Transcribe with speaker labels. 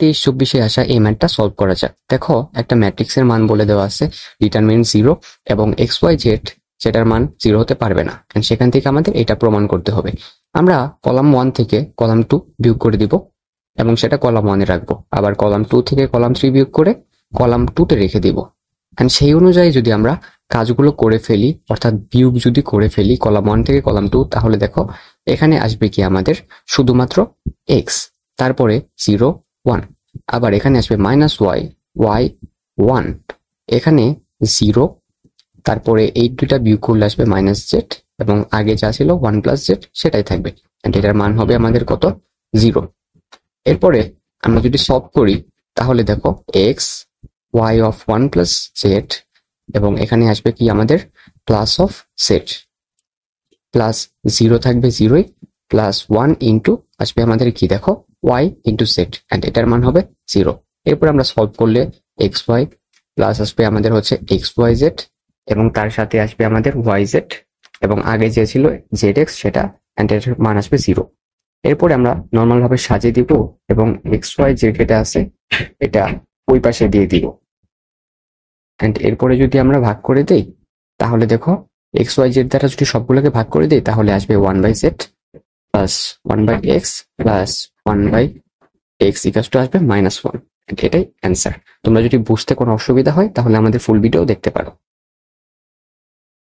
Speaker 1: 23-24 আসা এই ম্যাথটা সলভ করা যাক। দেখো একটা ম্যাট্রিক্সের মান বলে দেওয়া আছে ডিটারমিনেন্ট 0 এবং XYZ যেটার মান 0 হতে পারবে না, সেখান থেকে আমাদের এটা প্রমাণ করতে হবে। আমরা কলাম 1 থেকে কলাম 2 বিয়োগ করে দিব এবং সেটা কলাম 1 এ রাখবো, আবার কলাম 2 থেকে কলাম 3 বিয়োগ করে কলাম 2 তে রেখে দিব। সেই অনুযায়ী যদি আমরা কাজগুলো করে ফেলি, অর্থাৎ বিয়োগ যদি করে ফেলি কলাম 1 থেকে কলাম 2, তাহলে দেখো এখানে আসবে কি আমাদের শুধুমাত্র x, তারপরে 0 1, আবার এখানে আসবে -y y 1, এখানে 0, তারপরে এই দুইটা বিয়োগ করলে আসবে -z এবং আগে যা ছিল 1 + z সেটাই থাকবে, এটার মান হবে আমাদের কত 0। এরপরে আমরা যদি সলভ করি তাহলে দেখো x y of 1 + z এবং এখানে আসবে কি আমাদের প্লাস অফ z, প্লাস 0 থাকবে 0ই, প্লাস 1 ইন্টু আসবে আমাদের কি দেখো y ইন্টু z, এটার মান হবে 0। এরপর আমরা সলভ করলে xy প্লাস আসবে আমাদের হচ্ছে xyz এবং তার সাথে আসবে আমাদের yz এবং আগে যে ছিল zx সেটা, এটার মান আসবে 0। এরপরে আমরা নর্মাল ভাবে সাজিয়ে দিব এবং xyz যেটা আছে এটা ওই পাশে দিয়ে দিব। এরপরে যদি আমরা ভাগ করে দেই তাহলে দেখো xyz দ্বারা যদি সবগুলোকে ভাগ করে দেই তাহলে আসবে 1/z plus 1/x plus 1/x equals to আসবে -1, এটাই অ্যান্সার। তোমরা যদি বুঝতে কোনো অসুবিধা হয় তাহলে আমাদের ফুল ভিডিও দেখতে পারো।